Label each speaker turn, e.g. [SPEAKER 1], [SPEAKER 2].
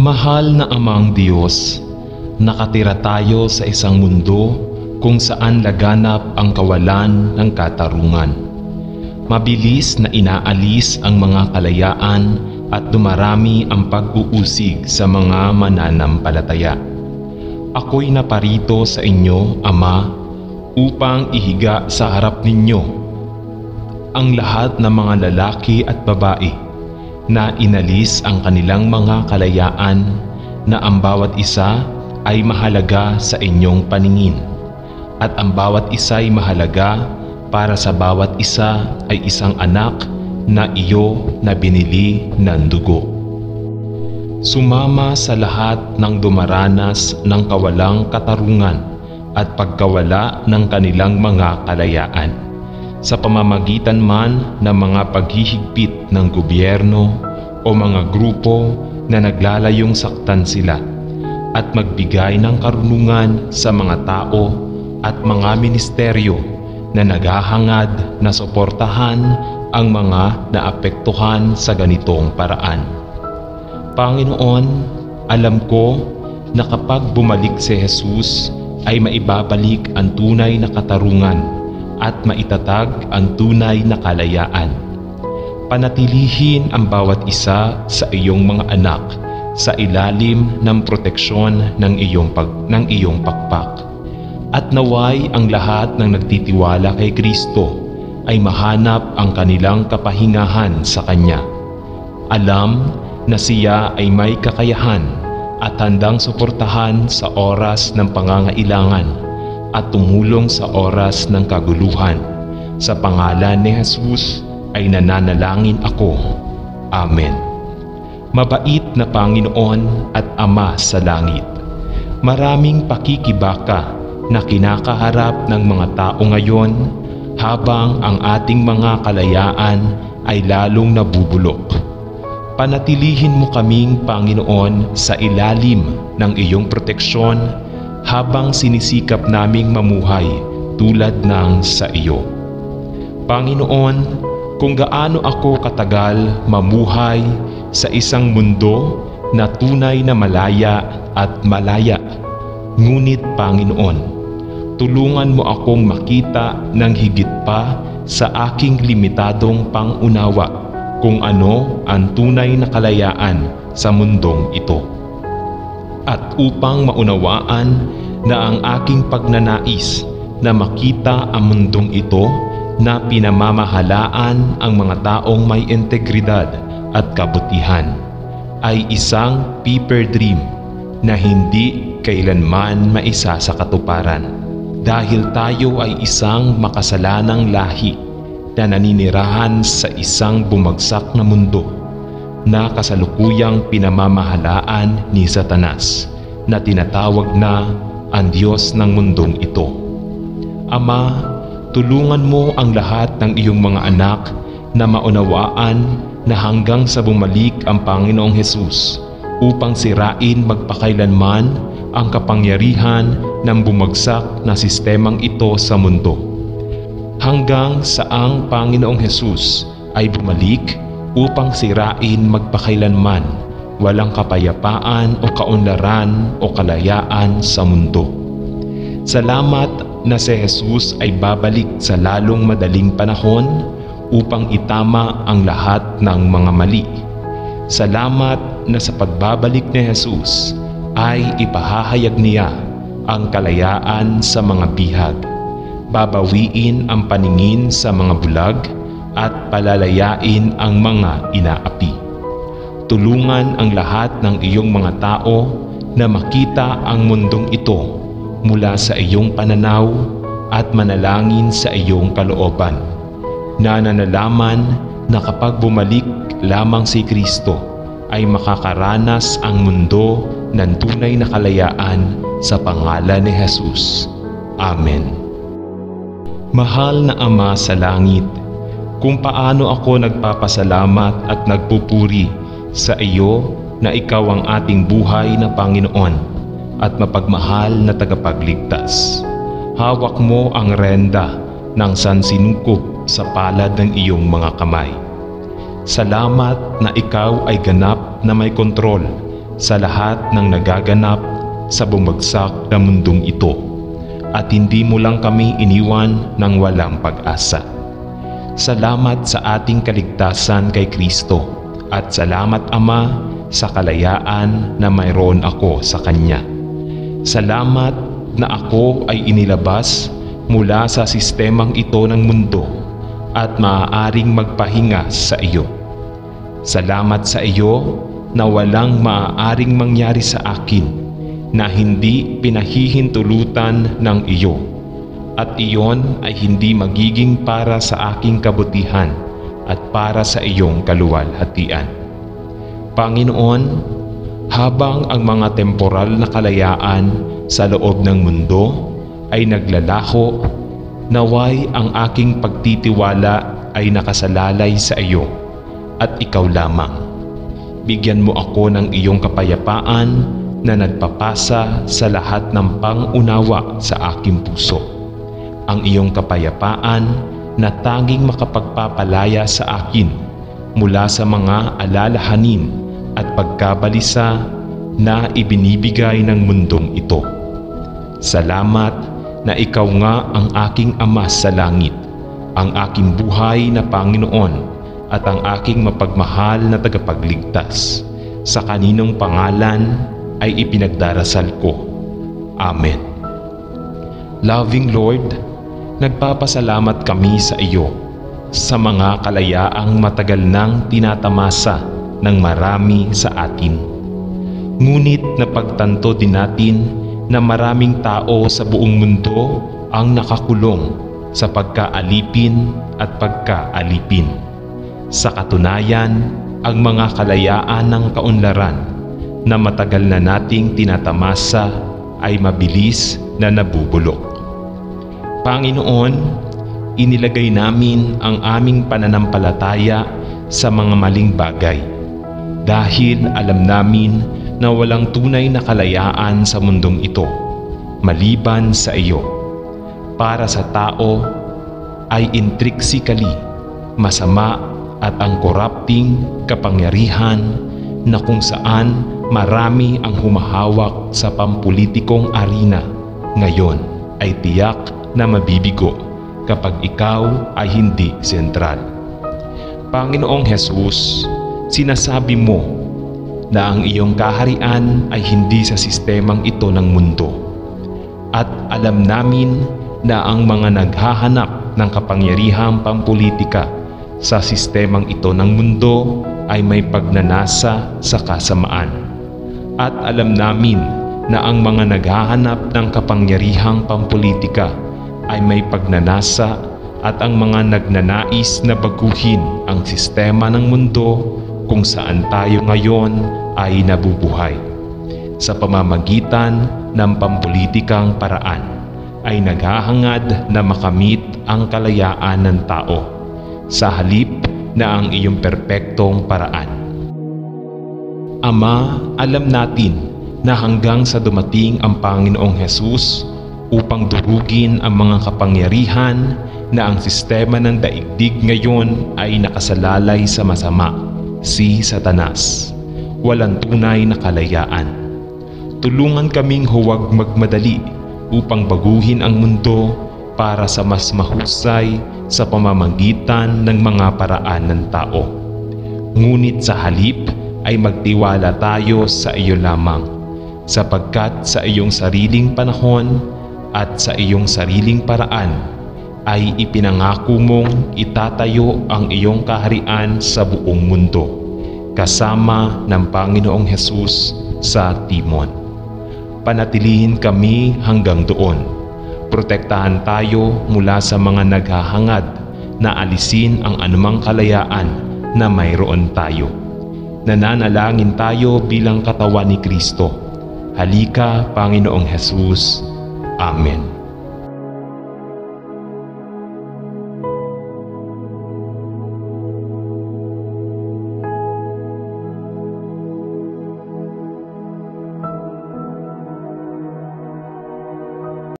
[SPEAKER 1] Mahal na Amang Diyos, nakatira tayo sa isang mundo kung saan laganap ang kawalan ng katarungan. Mabilis na inaalis ang mga kalayaan at dumarami ang pag-uusig sa mga mananampalataya. Ako'y naparito sa inyo, Ama, upang ihiga sa harap ninyo ang lahat ng mga lalaki at babae na inalis ang kanilang mga kalayaan, na ang bawat isa ay mahalaga sa inyong paningin, at ang bawat isa ay mahalaga para sa bawat isa ay isang anak na iyo na binili ng dugo. Sumama sa lahat ng dumaranas ng kawalang katarungan at pagkawala ng kanilang mga kalayaan, sa pamamagitan man ng mga paghihigpit ng gobyerno o mga grupo na naglalayong saktan sila, at magbigay ng karunungan sa mga tao at mga ministeryo na naghahangad na suportahan ang mga naapektuhan sa ganitong paraan. Panginoon, alam ko na kapag bumalik si Jesus ay maibabalik ang tunay na katarungan at maitatag ang tunay na kalayaan. Panatilihin ang bawat isa sa iyong mga anak sa ilalim ng proteksyon ng iyong pakpak. At naway ang lahat ng nagtitiwala kay Kristo ay mahanap ang kanilang kapahingahan sa Kanya. Alam na siya ay may kakayahan at handang suportahan sa oras ng pangangailangan at tumulong sa oras ng kaguluhan. Sa pangalan ni Jesus ay nananalangin ako. Amen. Mabait na Panginoon at Ama sa langit, maraming pakikibaka na kinakaharap ng mga tao ngayon habang ang ating mga kalayaan ay lalong nabubulok. Panatilihin mo kaming, Panginoon, sa ilalim ng iyong proteksyon habang sinisikap naming mamuhay tulad ng sa iyo. Panginoon, kung gaano ako katagal mamuhay sa isang mundo na tunay na malaya at malaya, ngunit Panginoon, tulungan mo akong makita ng higit pa sa aking limitadong pangunawa kung ano ang tunay na kalayaan sa mundong ito. At upang maunawaan na ang aking pagnanais na makita ang mundong ito na pinamamahalaan ang mga taong may integridad at kabutihan ay isang paper dream na hindi kailanman maisa sa katuparan, dahil tayo ay isang makasalanang lahi na naninirahan sa isang bumagsak na mundo na kasalukuyang pinamamahalaan ni Satanas, na tinatawag na ang Diyos ng mundong ito. Ama, tulungan mo ang lahat ng iyong mga anak na maunawaan na hanggang sa bumalik ang Panginoong Jesus upang sirain magpakailanman ang kapangyarihan ng bumagsak na sistemang ito sa mundo. Hanggang sa ang Panginoong Jesus ay bumalik upang sirain magpakailanman walang kapayapaan o kaunlaran o kalayaan sa mundo. Salamat na si Jesus ay babalik sa lalong madaling panahon upang itama ang lahat ng mga mali. Salamat na sa pagbabalik ni Jesus ay ipahahayag niya ang kalayaan sa mga bihag, babawiin ang paningin sa mga bulag, at palalayain ang mga inaapi. Tulungan ang lahat ng iyong mga tao na makita ang mundong ito mula sa iyong pananaw at manalangin sa iyong kalooban, na nanalaman na kapag bumalik lamang si Kristo ay makakaranas ang mundo ng tunay na kalayaan sa pangalan ni Jesus. Amen. Mahal na Ama sa langit, kung paano ako nagpapasalamat at nagpupuri sa iyo na ikaw ang ating buhay na Panginoon at mapagmahal na tagapagligtas. Hawak mo ang renda ng sansinukob sa palad ng iyong mga kamay. Salamat na ikaw ay ganap na may kontrol sa lahat ng nagaganap sa bumagsak na mundong ito, at hindi mo lang kami iniwan ng walang pag-asa. Salamat sa ating kaligtasan kay Kristo, at salamat Ama sa kalayaan na mayroon ako sa Kanya. Salamat na ako ay inilabas mula sa sistemang ito ng mundo at maaaring magpahinga sa iyo. Salamat sa iyo na walang maaaring mangyari sa akin na hindi pinahihintulutan ng iyo, at iyon ay hindi magiging para sa aking kabutihan at para sa iyong kaluwalhatian. Panginoon, habang ang mga temporal na kalayaan sa loob ng mundo ay naglalaho, naway ang aking pagtitiwala ay nakasalalay sa iyo at ikaw lamang. Bigyan mo ako ng iyong kapayapaan na nagpapasa sa lahat ng pangunawa sa aking puso. Ang iyong kapayapaan na tanging makapagpapalaya sa akin mula sa mga alalahanin at pagkabalisa na ibinibigay ng mundong ito. Salamat na ikaw nga ang aking Ama sa langit, ang aking buhay na Panginoon at ang aking mapagmahal na tagapagligtas. Sa kaninong pangalan ay ipinagdarasal ko. Amen. Loving Lord, nagpapasalamat kami sa iyo sa mga kalayaang matagal nang tinatamasa ng marami sa atin. Ngunit napagtanto din natin na maraming tao sa buong mundo ang nakakulong sa pagkaalipin at pagkaalipin. Sa katunayan, ang mga kalayaan ng kaunlaran na matagal na nating tinatamasa ay mabilis na nabubulok. Panginoon, inilagay namin ang aming pananampalataya sa mga maling bagay dahil alam namin na walang tunay na kalayaan sa mundong ito maliban sa iyo. Para sa tao ay intrinsically masama at ang corrupting kapangyarihan na kung saan marami ang humahawak sa pampulitikong arena ngayon ay tiyak na mabibigo kapag ikaw ay hindi sentral. Panginoong Hesus, sinasabi mo na ang iyong kaharian ay hindi sa sistemang ito ng mundo. At alam namin na ang mga naghahanap ng kapangyarihang pampulitika sa sistemang ito ng mundo ay may pagnanasa sa kasamaan. At alam namin na ang mga naghahanap ng kapangyarihang pampulitika ay may pagnanasa at ang mga nagnanais na baguhin ang sistema ng mundo kung saan tayo ngayon ay nabubuhay. Sa pamamagitan ng pampulitikang paraan ay naghahangad na makamit ang kalayaan ng tao sa halip na ang iyong perpektong paraan. Ama, alam natin na hanggang sa dumating ang Panginoong Hesus upang durugin ang mga kapangyarihan na ang sistema ng daigdig ngayon ay nakasalalay sa masama, si Satanas. Walang tunay na kalayaan. Tulungan kaming huwag magmadali upang baguhin ang mundo para sa mas mahusay sa pamamagitan ng mga paraan ng tao. Ngunit sa halip ay magtiwala tayo sa iyo lamang, sapagkat sa iyong sariling panahon at sa iyong sariling paraan ay ipinangako mong itatayo ang iyong kaharian sa buong mundo, kasama ng Panginoong Hesus sa timon. Panatilihin kami hanggang doon. Protektahan tayo mula sa mga naghahangad na alisin ang anumang kalayaan na mayroon tayo. Nananalangin tayo bilang katawan ni Kristo. Halika, Panginoong Hesus. Amen.